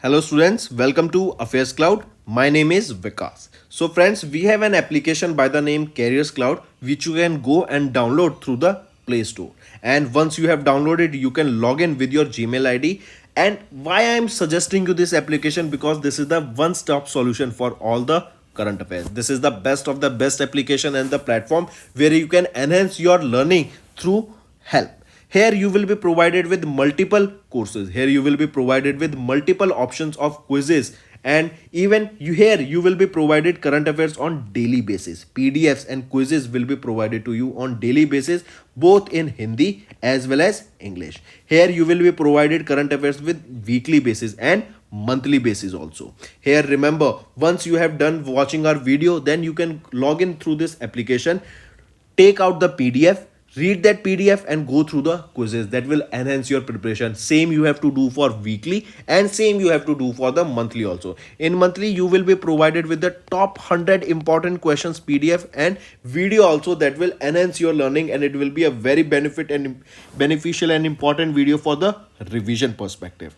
Hello students, welcome to Affairscloud. My name is Vikas. So friends, we have an application by the name Careers Cloud which you can go and download through the Play Store. And once you have downloaded, you can log in with your Gmail ID. And why I am suggesting you this application, because this is the one-stop solution for all the current affairs. This is the best of the best application and the platform where you can enhance your learning through help. Here you will be provided with multiple courses. Here you will be provided with multiple options of quizzes, and even you will be provided current affairs on daily basis. PDFs and quizzes will be provided to you on daily basis, both in Hindi as well as English. Here you will be provided current affairs with weekly basis and monthly basis also. Here remember, once you have done watching our video, then you can log in through this application, take out the PDF, read that PDF and go through the quizzes. That will enhance your preparation. Same you have to do for weekly and same you have to do for the monthly also. In monthly you will be provided with the top 100 important questions PDF and video also, that will enhance your learning, and it will be a very beneficial and important video for the revision perspective.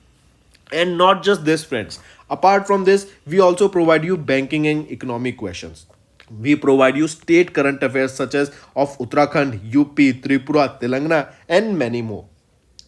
And not just this friends, apart from this we also provide you banking and economic questions. We provide you state current affairs such as of Uttarakhand, UP, Tripura, Telangana, and many more.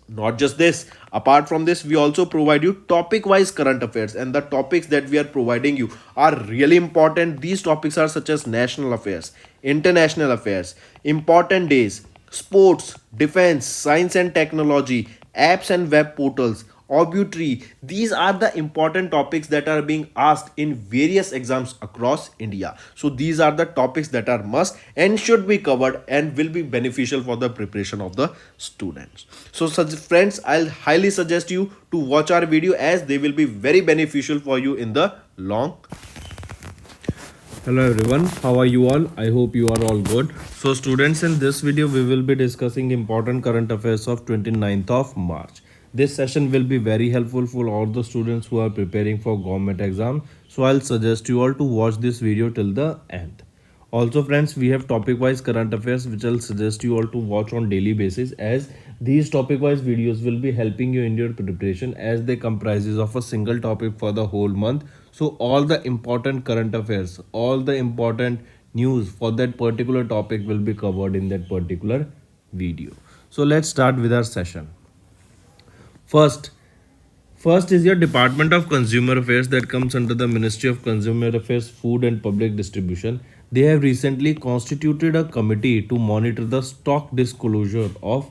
Not just this, apart from this, we also provide you topic wise current affairs, and the topics that we are providing you are really important. These topics are such as national affairs, international affairs, important days, sports, defense, science and technology, apps and web portals, obituary. These are the important topics that are being asked in various exams across India. So these are the topics that are must and should be covered and will be beneficial for the preparation of the students. So such friends, I'll highly suggest you to watch our video as they will be very beneficial for you in the long. Hello everyone, how are you all? I hope you are all good. So students, in this video we will be discussing important current affairs of 29th of March. This session will be very helpful for all the students who are preparing for government exam. So I'll suggest you all to watch this video till the end. Also friends, we have topic wise current affairs which I'll suggest you all to watch on daily basis, as these topic wise videos will be helping you in your preparation, as they comprises of a single topic for the whole month. So all the important current affairs, all the important news for that particular topic will be covered in that particular video. So let's start with our session. First is your Department of Consumer Affairs, that comes under the Ministry of Consumer Affairs, Food and Public Distribution. They have recently constituted a committee to monitor the stock disclosure of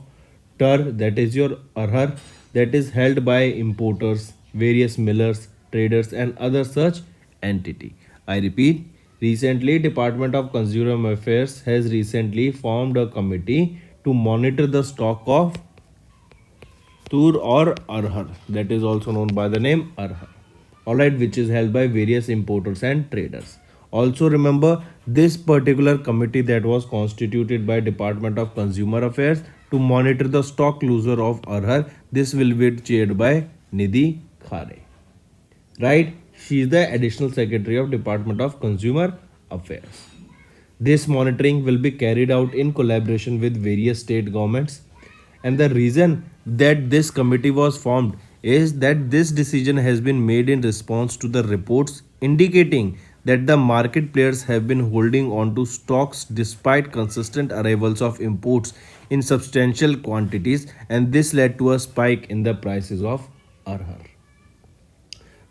TUR, that is your ARHAR, that is held by importers, various millers, traders and other such entity. I repeat, recently Department of Consumer Affairs has recently formed a committee to monitor the stock of TUR or ARHAR, that is also known by the name ARHAR, alright, which is held by various importers and traders. Also remember, this particular committee that was constituted by Department of Consumer Affairs to monitor the stock closure of ARHAR, this will be chaired by Nidhi Khare, right? She is the Additional Secretary of Department of Consumer Affairs. This monitoring will be carried out in collaboration with various state governments, and the reason that this committee was formed is that this decision has been made in response to the reports indicating that the market players have been holding on to stocks despite consistent arrivals of imports in substantial quantities, and this led to a spike in the prices of ARHAR.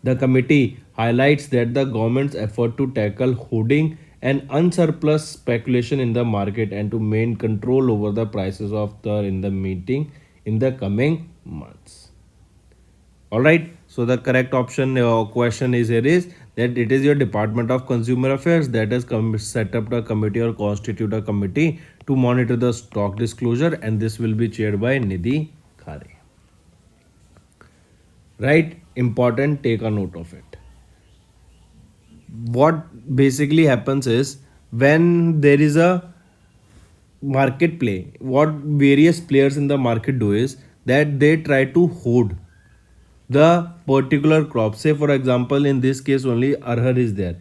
The committee highlights that the government's effort to tackle hoarding and unsurplus speculation in the market and to maintain control over the prices of TUR in the coming months. Alright, so the correct option question is here is that it is your Department of Consumer Affairs that has set up a committee or constitute a committee to monitor the stock disclosure, and this will be chaired by Nidhi Khare. Right, important, take a note of it. What basically happens is, when there is a market play, what various players in the market do is that they try to hoard the particular crop. Say for example, in this case only ARHAR is there.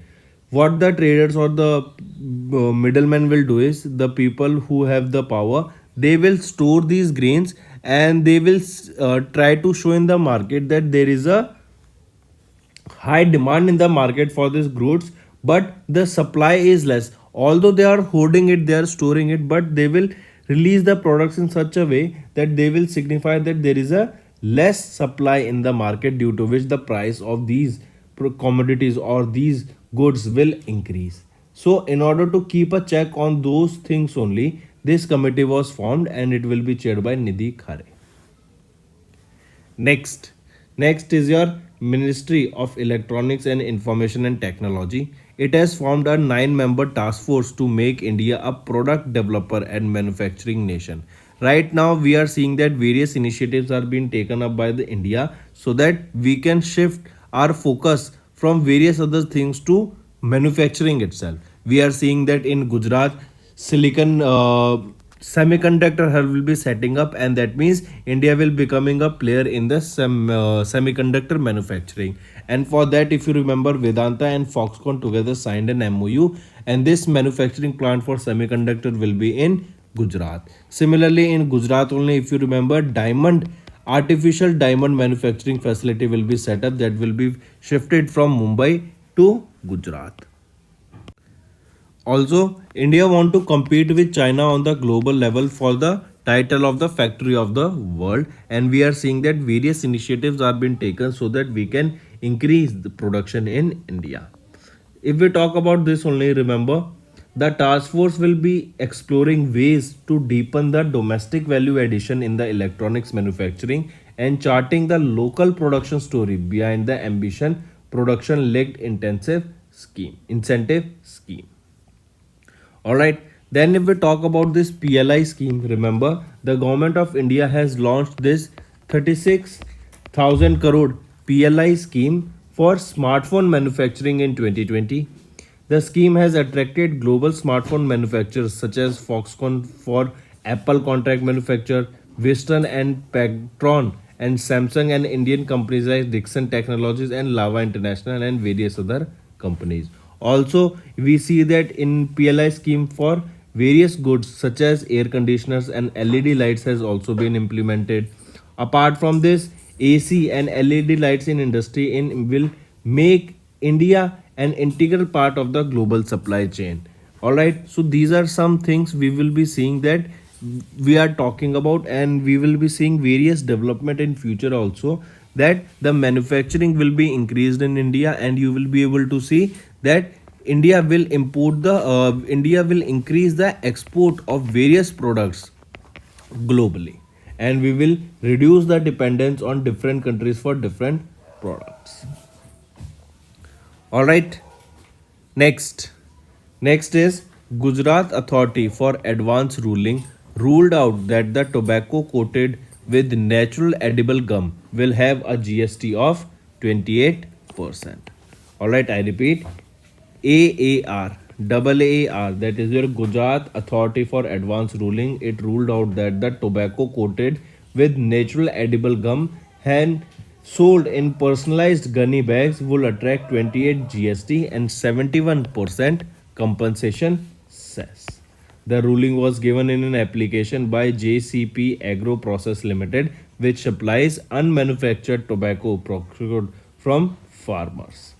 What the traders or the middlemen will do is, the people who have the power, they will store these grains and they will try to show in the market that there is a high demand in the market for these goods, but the supply is less. Although they are hoarding it, they are storing it, but they will release the products in such a way that they will signify that there is a less supply in the market, due to which the price of these commodities or these goods will increase. So in order to keep a check on those things only, this committee was formed, and it will be chaired by Nidhi Khare. Next is your Ministry of Electronics and Information and Technology. It has formed a 9-member task force to make India a product developer and manufacturing nation. Right now, we are seeing that various initiatives are being taken up by the India, so that we can shift our focus from various other things to manufacturing itself. We are seeing that in Gujarat, silicon semiconductor hub will be setting up, and that means India will becoming a player in the semiconductor manufacturing. And for that, if you remember, Vedanta and Foxconn together signed an MOU, and this manufacturing plant for semiconductor will be in Gujarat. Similarly, in Gujarat only, if you remember, artificial diamond manufacturing facility will be set up, that will be shifted from Mumbai to Gujarat. Also, India want to compete with China on the global level for the title of the factory of the world, and we are seeing that various initiatives are being taken so that we can increase the production in India. If we talk about this only, remember, the task force will be exploring ways to deepen the domestic value addition in the electronics manufacturing and charting the local production story behind the ambition production linked incentive scheme. All right. Then, if we talk about this PLI scheme, remember, the government of India has launched this 36,000 crore PLI scheme for smartphone manufacturing in 2020. The scheme has attracted global smartphone manufacturers such as Foxconn for Apple contract manufacture, Western and Pactron, and Samsung, and Indian companies like Dixon Technologies and Lava International, and various other companies. Also, we see that in PLI scheme for various goods such as air conditioners and LED lights has also been implemented. Apart from this, AC and LED lights in industry in will make India an integral part of the global supply chain. All right, so these are some things we will be seeing that we are talking about, and we will be seeing various development in future also, that the manufacturing will be increased in India, and you will be able to see that India will increase the export of various products globally, and we will reduce the dependence on different countries for different products. All right. Next is Gujarat Authority for Advanced Ruling ruled out that the tobacco coated with natural edible gum will have a GST of 28%. All right, I repeat, AAR, that is your Gujarat Authority for Advanced Ruling. It ruled out that the tobacco coated with natural edible gum and sold in personalized gunny bags will attract 28 GST and 71% compensation cess. The ruling was given in an application by JCP Agro Process Limited, which supplies unmanufactured tobacco procured from farmers.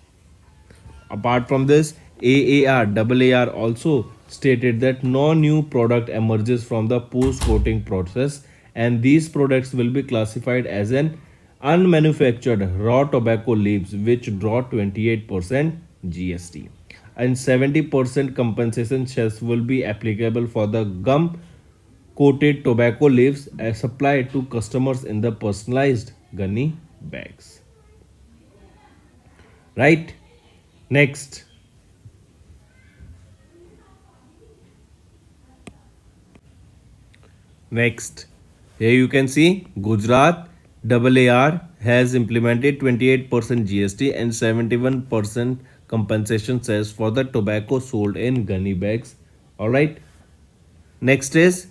Apart from this, AAR also stated that no new product emerges from the post-coating process, and these products will be classified as an unmanufactured raw tobacco leaves, which draw 28% GST, and 70% compensation cess will be applicable for the gum coated tobacco leaves as supplied to customers in the personalized gunny bags. Right? Next. Here you can see Gujarat AAR has implemented 28% GST and 71% compensation cess for the tobacco sold in gunny bags. Alright. Next is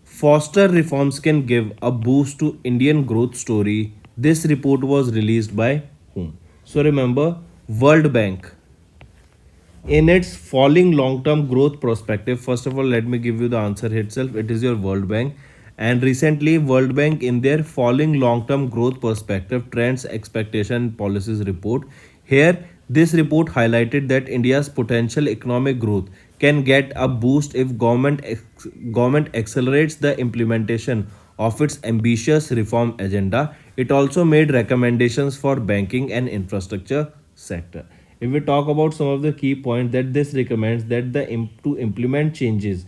Foster reforms can give a boost to Indian growth story. This report was released by whom? So remember, World Bank. In its falling long-term growth perspective, first of all, let me give you the answer itself. It is your World Bank. And recently, World Bank, in their falling long-term growth perspective trends, expectation, policies report, Here, this report highlighted that India's potential economic growth can get a boost if government accelerates the implementation of its ambitious reform agenda. It also made recommendations for banking and infrastructure sector. If we talk about some of the key points that this recommends, that to implement changes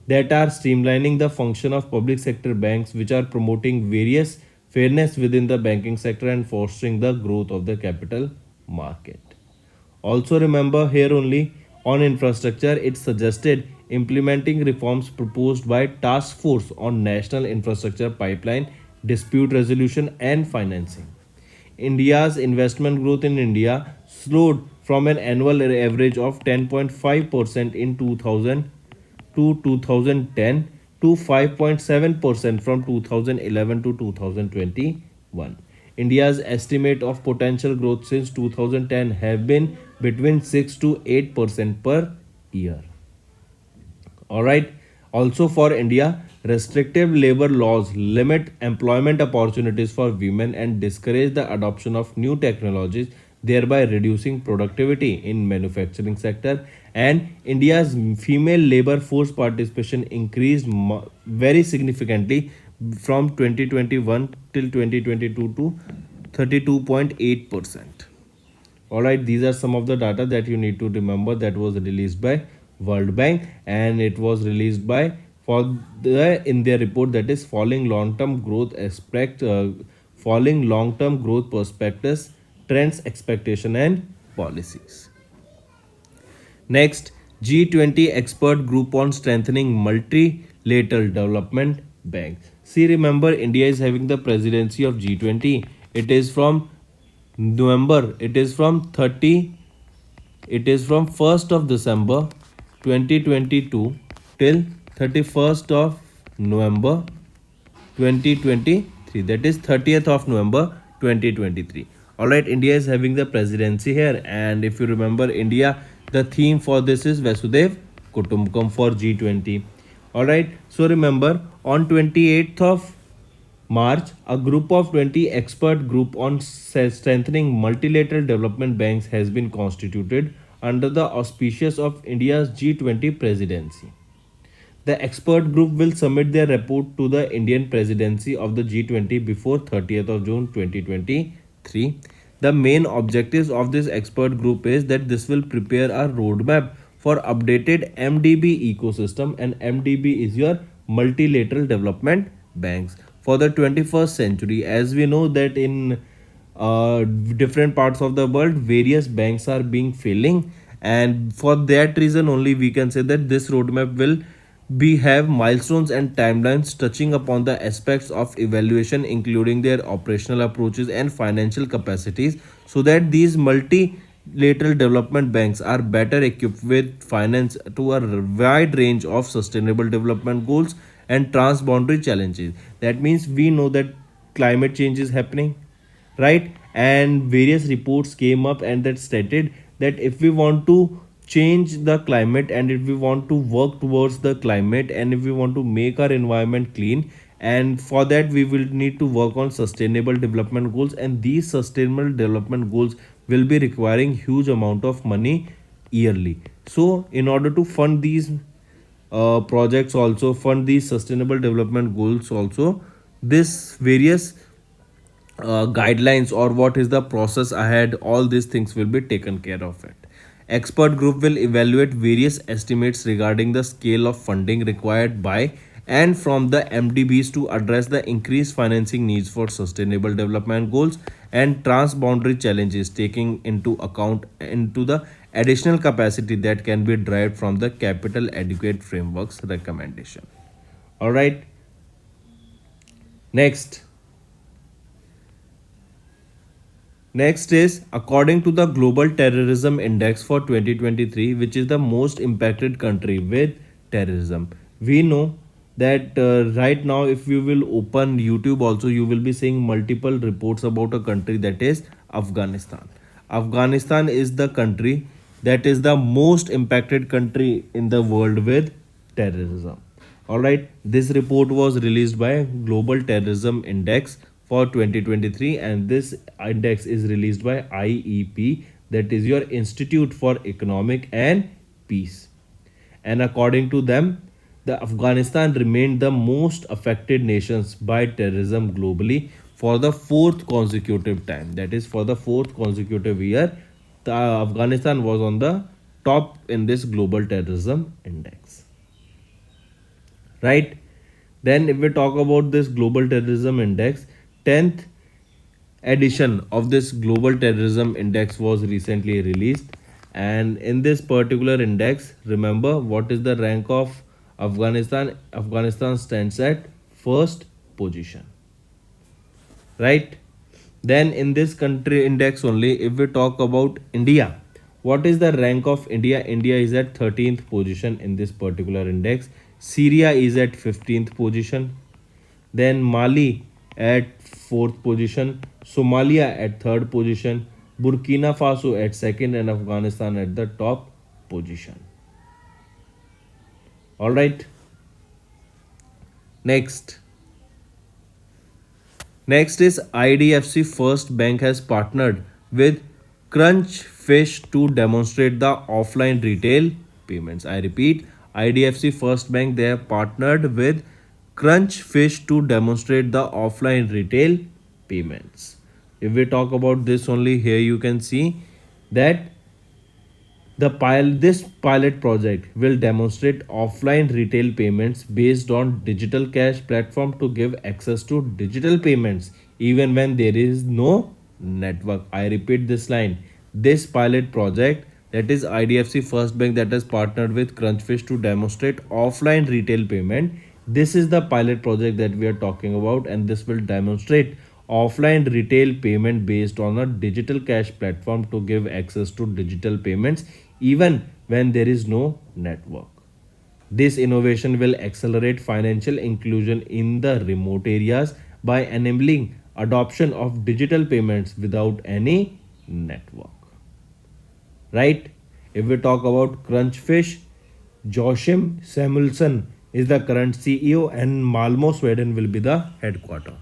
that are streamlining the function of public sector banks, which are promoting various fairness within the banking sector and fostering the growth of the capital market. Also, remember here only on infrastructure, it suggested implementing reforms proposed by Task Force on National Infrastructure Pipeline, Dispute Resolution, and Financing. India's investment growth in India slowed from an annual average of 10.5% in 2000 to 2010 to 5.7% from 2011 to 2021. India's estimate of potential growth since 2010 have been between 6 to 8% per year. All right. Also, for India, restrictive labor laws limit employment opportunities for women and discourage the adoption of new technologies, thereby reducing productivity in manufacturing sector. And India's female labor force participation increased very significantly from 2021 till 2022 to 32.8%. All right, these are some of the data that you need to remember that was released by World Bank, and it was released by for the in their report, that is falling long-term growth prospectus, trends, expectation, and policies. Next, G20 Expert Group on Strengthening Multilateral Development Bank. See, remember, India is having the presidency of G20. It is from November. It is from 1st of December 2022 till 31st of November 2023, that is 30th of November 2023. All right, India is having the presidency here, and if you remember, India, the theme for this is Vasudev Kutumbakam for G20. All right, so remember, on 28th of March, a group of 20 expert group on strengthening multilateral development banks has been constituted under the auspices of India's G20 presidency. The expert group will submit their report to the Indian presidency of the G20 before 30th of June 2023. The main objectives of this expert group is that this will prepare a roadmap for updated MDB ecosystem, and MDB is your multilateral development banks for the 21st century. As we know that in different parts of the world, various banks are being failing, and for that reason only we can say that this roadmap will be have milestones and timelines touching upon the aspects of evaluation, including their operational approaches and financial capacities, so that these multilateral development banks are better equipped with finance to a wide range of sustainable development goals and transboundary challenges. That means we know that climate change is happening, right? And various reports came up and that stated that if we want to change the climate, and if we want to work towards the climate, and if we want to make our environment clean, and for that we will need to work on sustainable development goals, and these sustainable development goals will be requiring huge amount of money yearly. So in order to fund these projects, also fund these sustainable development goals, also this various guidelines or what is the process ahead, all these things will be taken care of it. Expert group will evaluate various estimates regarding the scale of funding required by and from the MDBs to address the increased financing needs for sustainable development goals and transboundary challenges, taking into account into the additional capacity that can be derived from the capital adequate frameworks recommendation. All right, next. Next is, according to the Global Terrorism Index for 2023, which is the most impacted country with terrorism. We know that right now, if you will open YouTube, also you will be seeing multiple reports about a country, that is Afghanistan. Afghanistan is the country that is the most impacted country in the world with terrorism. All right, this report was released by Global Terrorism Index for 2023, and this index is released by IEP, that is your Institute for Economic and Peace. And according to them, the Afghanistan remained the most affected nations by terrorism globally for the fourth consecutive time. That is, for the fourth consecutive year, Afghanistan was on the top in this global terrorism index. Right? Then, if we talk about this global terrorism index, 10th edition of this global terrorism index was recently released, and in this particular index, remember what is the rank of Afghanistan stands at first position, right? Then in this country index only, if we talk about India, what is the rank of India? India is at 13th position in this particular index. Syria is at 15th position. Then Mali at 4th position, Somalia at 3rd position, Burkina Faso at 2nd, and Afghanistan at the top position. All right. Next. Next is IDFC First Bank has partnered with Crunchfish to demonstrate the offline retail payments. I repeat, IDFC First Bank, they have partnered with Crunchfish to demonstrate the offline retail payments. If we talk about this only, here you can see that this pilot project will demonstrate offline retail payments based on digital cash platform to give access to digital payments even when there is no network. I repeat this line. This pilot project, that is IDFC First Bank, that has partnered with Crunchfish to demonstrate offline retail payment. This is the pilot project that we are talking about, and this will demonstrate offline retail payment based on a digital cash platform to give access to digital payments even when there is no network. This innovation will accelerate financial inclusion in the remote areas by enabling adoption of digital payments without any network. Right? If we talk about Crunchfish, Joachim Samuelsson is the current CEO, and Malmo, Sweden will be the headquarter.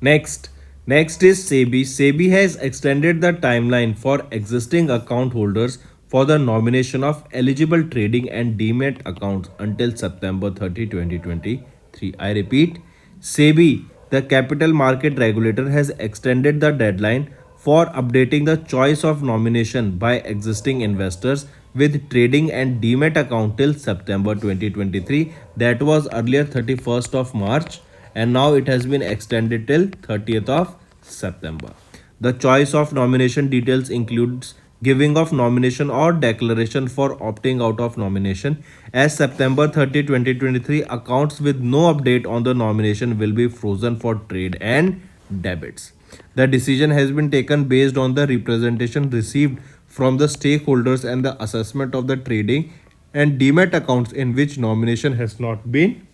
Next is SEBI. SEBI has extended the timeline for existing account holders for the nomination of eligible trading and demat accounts until September 30, 2023. I repeat, SEBI, the capital market regulator, has extended the deadline for updating the choice of nomination by existing investors with trading and demat account till September 2023. That was earlier 31st of March, and now it has been extended till 30th of September. The choice of nomination details includes giving of nomination or declaration for opting out of nomination. As September 30, 2023, accounts with no update on the nomination will be frozen for trade and debits. The decision has been taken based on the representation received from the stakeholders and the assessment of the trading and demat accounts in which nomination has not been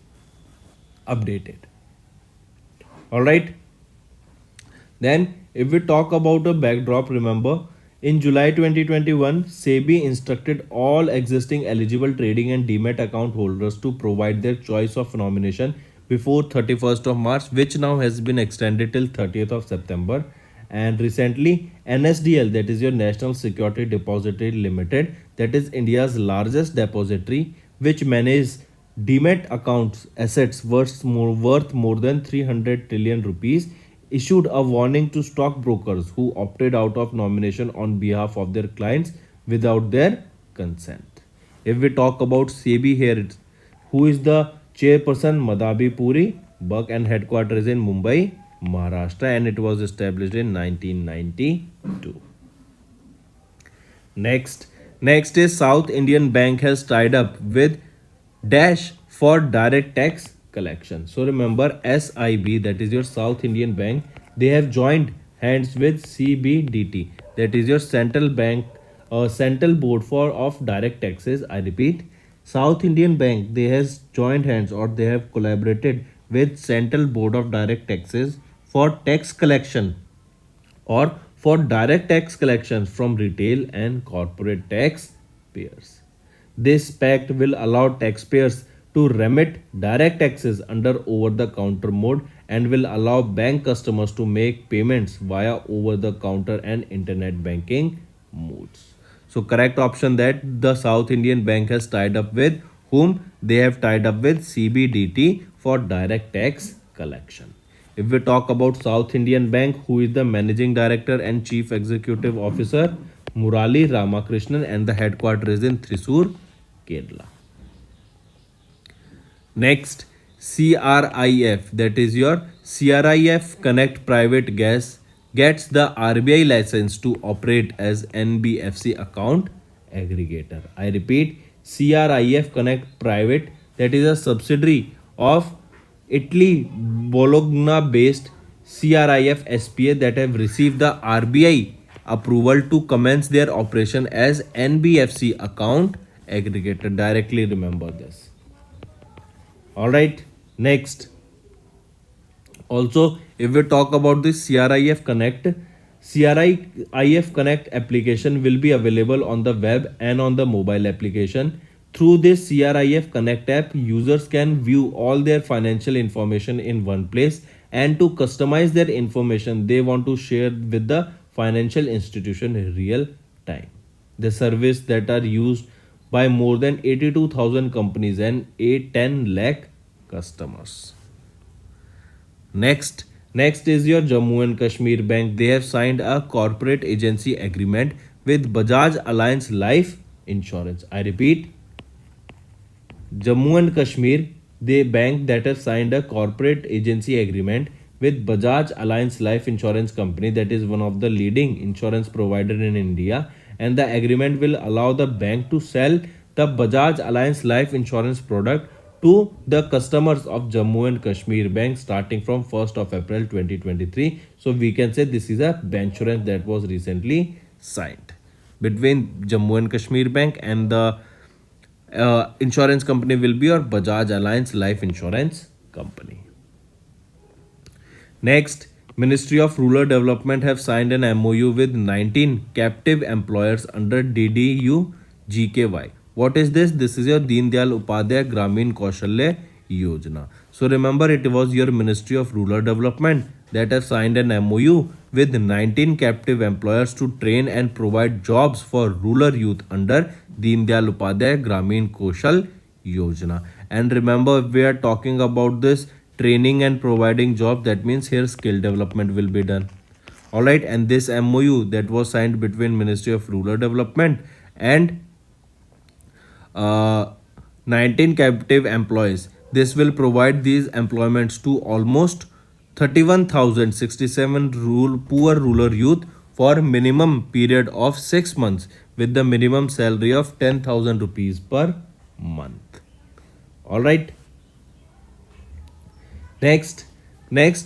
updated. All right. Then, if we talk about a backdrop, remember in July 2021, SEBI instructed all existing eligible trading and demat account holders to provide their choice of nomination before 31st of March, which now has been extended till 30th of September. And recently, NSDL, that is your National Security Depository Limited, that is India's largest depository, which manages demat accounts assets worth more than 300 trillion rupees, issued a warning to stockbrokers who opted out of nomination on behalf of their clients without their consent. If we talk about SEBI here, who is the chairperson? Madhabi Puri, Buck, and headquarters in Mumbai, Maharashtra, and it was established in 1992. Next is South Indian Bank has tied up with Dash for direct tax collection. So remember SIB, that is your South Indian Bank, they have joined hands with CBDT, that is your Central Bank Central Board for of Direct Taxes. I repeat, South Indian Bank, they has joined hands or they have collaborated with Central Board of Direct Taxes for tax collection or for direct tax collections from retail and corporate tax payers. This pact will allow taxpayers to remit direct taxes under over the counter mode and will allow bank customers to make payments via over the counter and internet banking modes. So correct option that the South Indian Bank has tied up with whom? They have tied up with CBDT for direct tax collection. If we talk about South Indian Bank, who is the Managing Director and Chief Executive Officer? Murali Ramakrishnan, and the headquarters is in Thrissur, Kerala. Next, CRIF, that is your CRIF Connect Private Gas, gets the RBI license to operate as NBFC account aggregator. I repeat, CRIF Connect Private, that is a subsidiary of Italy Bologna based CRIF SPA that have received the RBI approval to commence their operation as NBFC account aggregator. Directly remember this. Alright, next. Also, if we talk about this CRIF Connect, CRIF Connect application will be available on the web and on the mobile application. Through this CRIF Connect app, users can view all their financial information in one place and to customize their information they want to share with the financial institution in real time. The service that are used by more than 82,000 companies and 10 lakh customers. Next is your Jammu and Kashmir Bank. They have signed a corporate agency agreement with Bajaj Alliance Life Insurance. I repeat, Jammu and Kashmir, the bank that has signed a corporate agency agreement with Bajaj Alliance Life Insurance Company, that is one of the leading insurance provider in India, and the agreement will allow the bank to sell the Bajaj Alliance Life Insurance product to the customers of Jammu and Kashmir Bank starting from 1st of April 2023. So we can say this is a bansurance that was recently signed between Jammu and Kashmir Bank, and the insurance company will be your Bajaj Alliance Life Insurance Company. Next, Ministry of Rural Development have signed an MOU with 19 captive employers under DDU GKY. What is this? This is your Deen Dayal Upadhyay Gramin Kaushalya Yojana. So remember, it was your Ministry of Rural Development that have signed an MOU with 19 captive employers to train and provide jobs for rural youth under Deen Dayal Upadhyay Gramin Kaushal Yojana. And remember, if we are talking about this training and providing jobs, that means here skill development will be done. Alright, and this MOU that was signed between Ministry of Rural Development and 19 captive employees. This will provide these employments to almost 31,067 poor rural youth for minimum period of 6 months with the minimum salary of 10,000 rupees per month. Alright. Next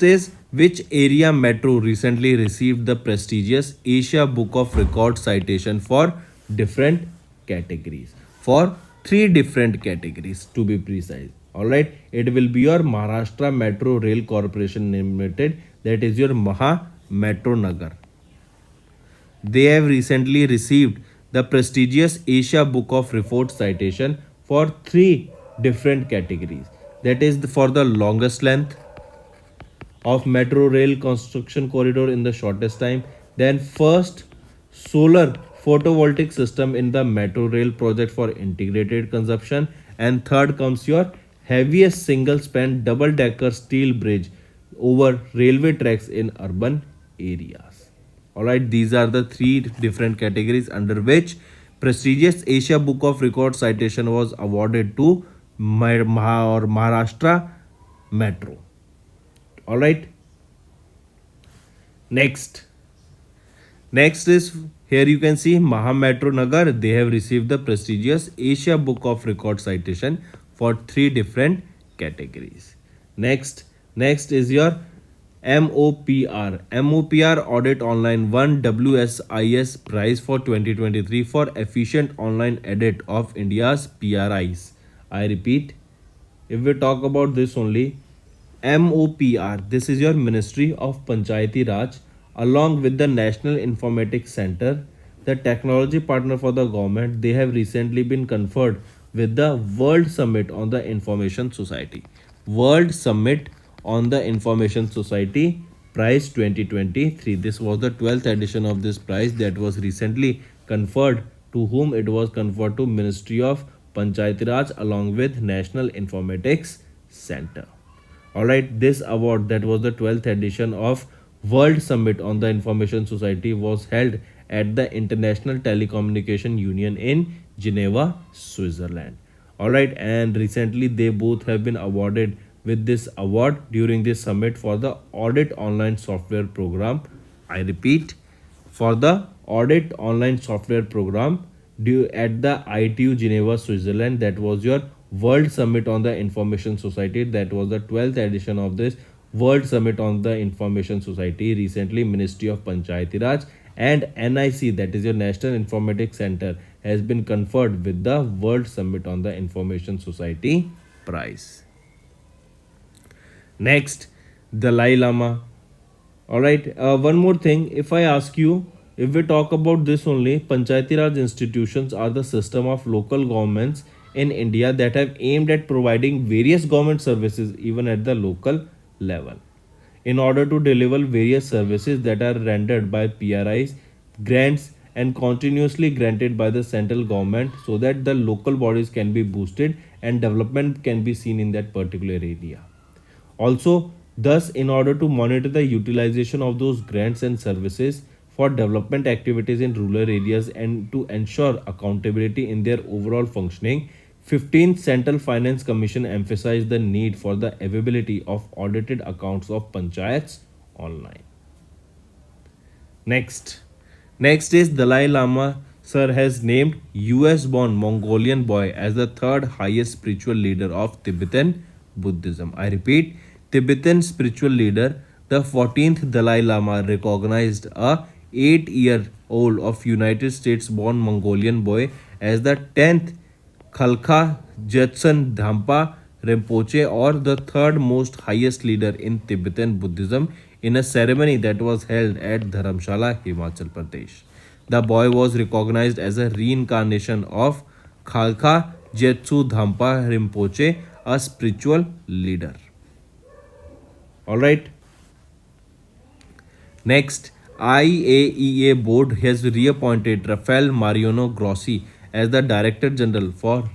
is which area metro recently received the prestigious Asia Book of Record citation for different categories. For 3 different categories to be precise. Alright, it will be your Maharashtra Metro Rail Corporation Limited, that is your Maha Metro Nagar. They have recently received the prestigious Asia Book of Record citation for 3 different categories. That is for the longest length of metro rail construction corridor in the shortest time, then first solar photovoltaic system in the metro rail project for integrated consumption, and third comes your heaviest single span double decker steel bridge over railway tracks in urban areas. Alright, these are the 3 different categories under which prestigious Asia Book of Record citation was awarded to Maharashtra Metro. Alright, next is, here you can see Maha Metro Nagar. They have received the prestigious Asia Book of Record citation for 3 different categories. Next is your MOPR Audit Online won WSIS prize for 2023 for efficient online audit of India's PRIs. I repeat, if we talk about this only, MOPR, this is your Ministry of Panchayati Raj, along with the National Informatics Center, the technology partner for the government. They have recently been conferred with the World Summit on the Information Society. World Summit on the Information Society Prize 2023. This was the 12th edition of this prize that was recently conferred. To whom it was conferred? To Ministry of Panchayati Raj along with National Informatics Center. Alright, this award, that was the 12th edition of World Summit on the Information Society, was held at the International Telecommunication Union in Geneva, Switzerland. Alright, and recently they both have been awarded with this award during this summit for the Audit Online Software Program. I repeat, for the Audit Online Software Program due at the ITU Geneva, Switzerland. That was your World Summit on the Information Society. That was the 12th edition of this World Summit on the Information Society. Recently, Ministry of Panchayati Raj and NIC, that is your National Informatics Center, has been conferred with the World Summit on the Information Society prize. Next, Dalai Lama. Alright, one more thing. If I ask you, if we talk about this only, Panchayati Raj institutions are the system of local governments in India that have aimed at providing various government services even at the local level. In order to deliver various services that are rendered by PRIs, grants, and continuously granted by the central government so that the local bodies can be boosted and development can be seen in that particular area. Also, thus, in order to monitor the utilization of those grants and services for development activities in rural areas and to ensure accountability in their overall functioning, 15th Central Finance Commission emphasized the need for the availability of audited accounts of panchayats online. Next is Dalai Lama sir has named US born Mongolian boy as the third highest spiritual leader of Tibetan Buddhism. I repeat, Tibetan spiritual leader, the 14th Dalai Lama recognized a 8-year-old of United States born Mongolian boy as the 10th Khalkha Jetsun Dhampa Rinpoche, or the third most highest leader in Tibetan Buddhism, in a ceremony that was held at Dharamshala, Himachal Pradesh. The boy was recognized as a reincarnation of Khalkha Jetsu Dhampa Rinpoche, a spiritual leader. Alright. Next, IAEA board has reappointed Rafael Mariano Grossi as the Director General for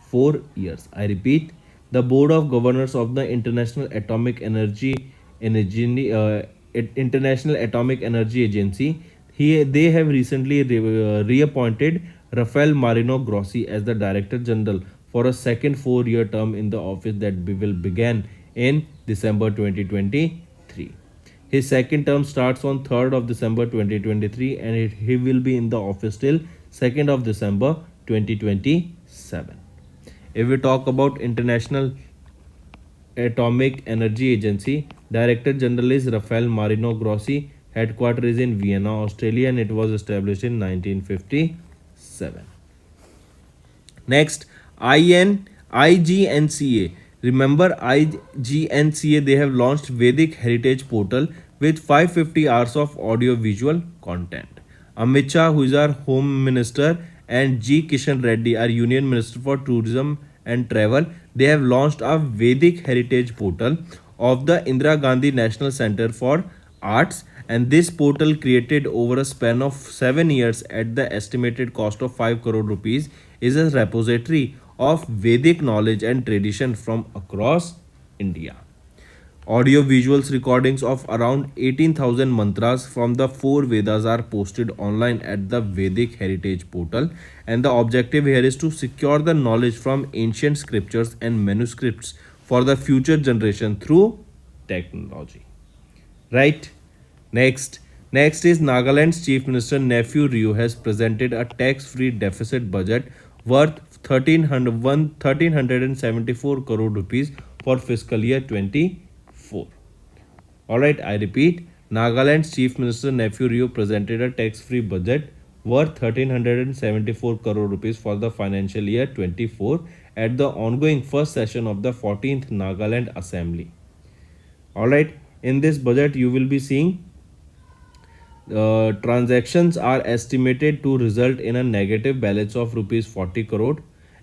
4 years. I repeat, the Board of Governors of the International Atomic Energy Agency, they have recently reappointed Rafael Marino Grossi as the Director General for a second 4-year term in the office that will begin in December 2023. His second term starts on 3rd of December 2023 and he will be in the office till 2nd of December 2027. If we talk about International Atomic Energy Agency, Director General is Rafael Marino Grossi. Headquarters is in Vienna, Australia, and it was established in 1957. Next, IGNCA. Remember IGNCA, they have launched Vedic Heritage Portal with 550 hours of audio-visual content. Amit Shah, who is our Home Minister, and G. Kishan Reddy, our Union Minister for Tourism and Travel, they have launched a Vedic Heritage Portal of the Indira Gandhi National Center for Arts, and this portal, created over a span of 7 years at the estimated cost of 5 crore rupees, is a repository of Vedic knowledge and tradition from across India. Audio visuals recordings of around 18,000 mantras from the 4 Vedas are posted online at the Vedic Heritage Portal, and the objective here is to secure the knowledge from ancient scriptures and manuscripts for the future generation through technology. Right? Next is Nagaland's Chief Minister Nephew Rio has presented a tax-free deficit budget worth 1374 crore rupees for fiscal year 24. Alright, I repeat, Nagaland's Chief Minister Nephew Rio presented a tax-free budget worth 1374 crore rupees for the financial year 24 at the ongoing first session of the 14th Nagaland Assembly. Alright, in this budget you will be seeing transactions are estimated to result in a negative balance of rupees 40 crore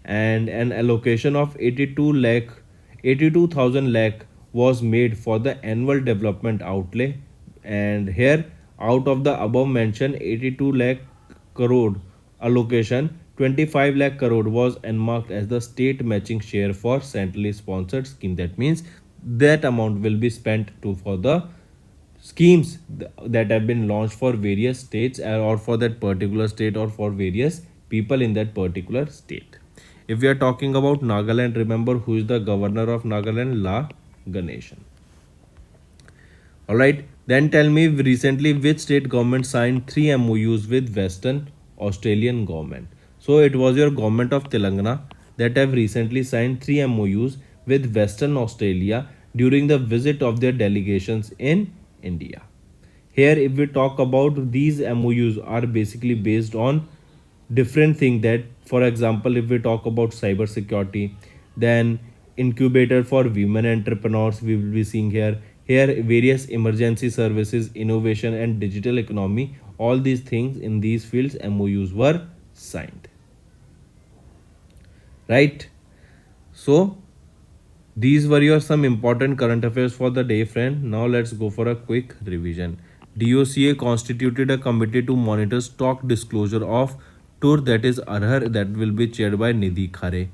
and an allocation of 82,000 lakh was made for the annual development outlay. And here, out of the above mentioned 82 lakh crore allocation, 25 lakh crore was earmarked as the state matching share for centrally sponsored scheme. That means that amount will be spent to for the schemes that have been launched for various states or for that particular state or for various people in that particular state. If we are talking about Nagaland, remember who is the governor of Nagaland? La Ganeshan. All right. Then tell me recently which state government signed three MOUs with Western Australian government. So it was your government of Telangana that have recently signed three MOUs with Western Australia during the visit of their delegations in India. Here, if we talk about these MOUs are basically based on different thing that, for example, if we talk about cyber security, then incubator for women entrepreneurs we will be seeing here various emergency services, innovation and digital economy, all these things in these fields MOUs were signed, right? So these were your some important current affairs for the day, friend. Now let's go for a quick revision. DOCA constituted a committee to monitor stock disclosure of tour, that is Arhar, that will be chaired by Nidhi Khare.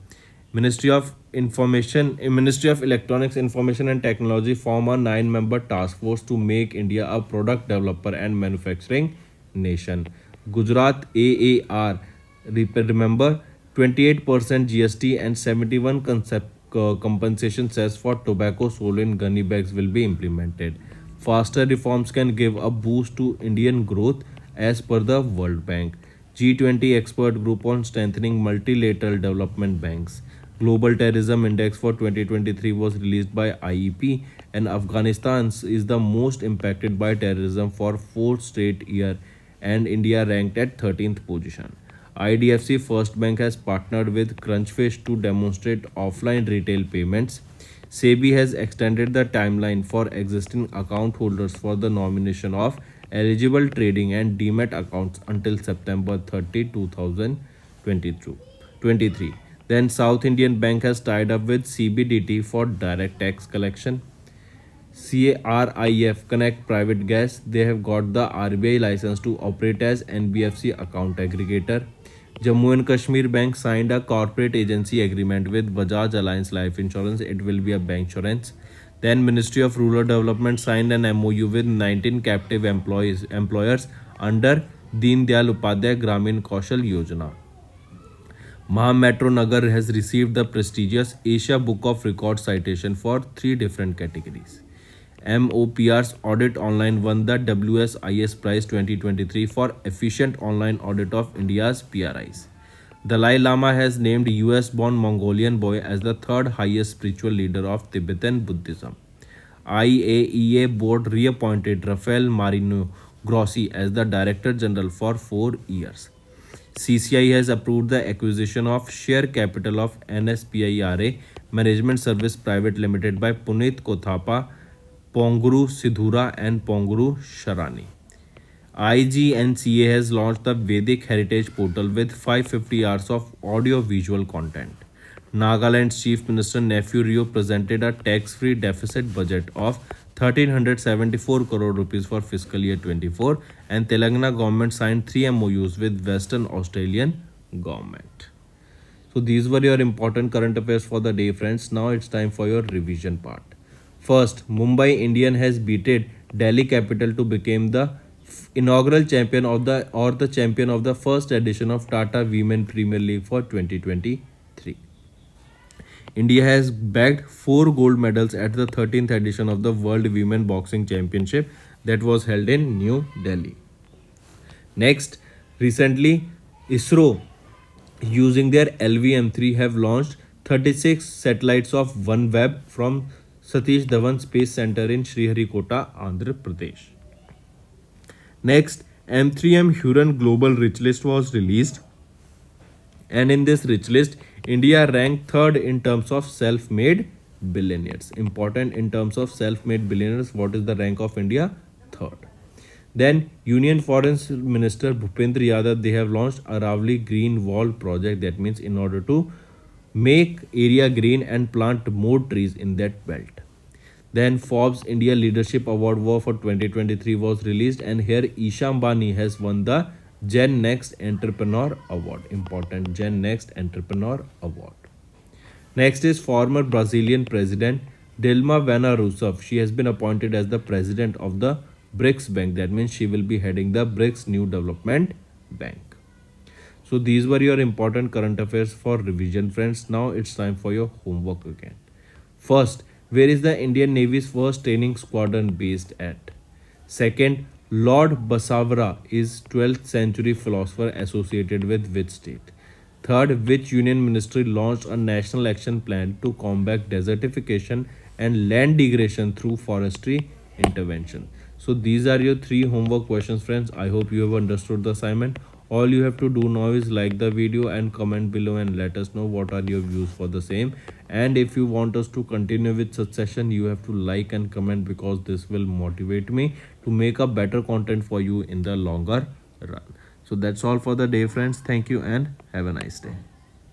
Ministry of Electronics, Information and Technology form a 9-member task force to make India a product developer and manufacturing nation. Gujarat AAR, remember 28% GST and 71 compensation cess for tobacco sold in gunny bags will be implemented. Faster reforms can give a boost to Indian growth as per the World Bank. G20 Expert Group on strengthening multilateral development banks. Global Terrorism Index for 2023 was released by IEP, and Afghanistan is the most impacted by terrorism for fourth straight year, and India ranked at 13th position. IDFC First Bank has partnered with Crunchfish to demonstrate offline retail payments. SEBI has extended the timeline for existing account holders for the nomination of eligible trading and demat accounts until September 30, 2023. Then South Indian Bank has tied up with CBDT for direct tax collection. CRIF Connect Private Gas, they have got the RBI license to operate as NBFC account aggregator. Jammu and Kashmir Bank signed a corporate agency agreement with Bajaj Alliance Life Insurance. It will be a bank insurance. Then Ministry of Rural Development signed an MOU with 19 captive employers under Deen Dayal Upadhyay Gramin Kaushal Yojana. Maharashtra Metro Nagar has received the prestigious Asia Book of Records citation for 3 different categories. MOPR's Audit Online won the WSIS Prize 2023 for efficient online audit of India's PRIs. Dalai Lama has named US-born Mongolian boy as the third highest spiritual leader of Tibetan Buddhism. IAEA board reappointed Rafael Marino Grossi as the Director General for 4 years. CCI has approved the acquisition of share capital of NSPIRA Management Service Private Limited by Puneet Kothapa, Ponguru Sidhura and Ponguru Sharani. IGNCA has launched the Vedic Heritage Portal with 550 hours of audio-visual content. Nagaland's Chief Minister Nephew Rio presented a tax-free deficit budget of 1374 crore rupees for fiscal year 24, and Telangana government signed 3 MOUs with Western Australian government. So these were your important current affairs for the day, friends. Now it's time for your revision part. First, Mumbai Indian has beaten Delhi Capital to become the inaugural champion of the champion of the first edition of Tata Women Premier League for 2023. India has bagged 4 gold medals at the 13th edition of the World Women Boxing Championship that was held in New Delhi. Next, recently ISRO using their LVM3 have launched 36 satellites of OneWeb from Satish Dhawan Space Center in Sriharikota, Andhra Pradesh. Next, M3M Huron Global Rich List was released, and in this rich list, India ranked third in terms of self-made billionaires. Important in terms of self-made billionaires, what is the rank of India? Third. Then Union Foreign Minister Bhupendra Yadav, they have launched Aravali Green Wall project. That means in order to make area green and plant more trees in that belt. Then Forbes India Leadership Award for 2023 was released, and here Isha Ambani has won the Gen Next Entrepreneur Award. Important, Gen Next Entrepreneur Award. Next is former Brazilian President Dilma Vana Rousseff. She has been appointed as the president of the BRICS Bank. That means she will be heading the BRICS New Development Bank. So these were your important current affairs for revision, friends. Now it's time for your homework again. First, where is the Indian Navy's first training squadron based at? Second, Lord Basavara is 12th century philosopher associated with which state? Third, which union ministry launched a national action plan to combat desertification and land degradation through forestry intervention? So these are your three homework questions, friends. I hope you have understood the assignment. All you have to do now is like the video and comment below and let us know what are your views for the same. And if you want us to continue with such session, you have to like and comment, because this will motivate me to make a better content for you in the longer run. So that's all for the day, friends. Thank you and have a nice day.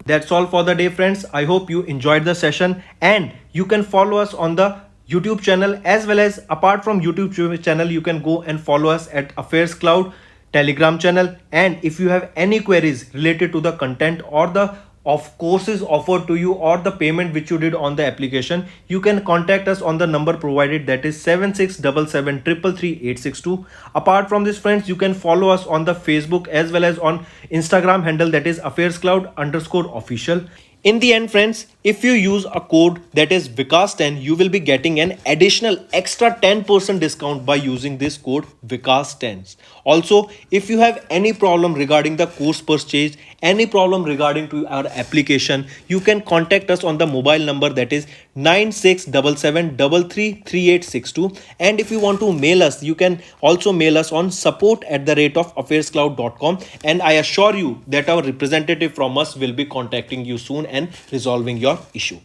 That's all for the day, friends. I hope you enjoyed the session, and you can follow us on the YouTube channel, as well as apart from YouTube channel, you can go and follow us at Affairscloud Telegram channel. And if you have any queries related to the content or the courses offered to you or the payment which you did on the application, you can contact us on the number provided, that is 7677333862. Apart from this, friends, you can follow us on the Facebook as well as on Instagram handle, that is Affairscloud_official. In the end, friends, if you use a code that is Vikas10, you will be getting an additional extra 10% discount by using this code Vikas10. Also, if you have any problem regarding the course purchase, any problem regarding to our application, you can contact us on the mobile number, that is 9677333862. And if you want to mail us, you can also mail us on support@affairscloud.com, and I assure you that our representative from us will be contacting you soon and resolving your issue.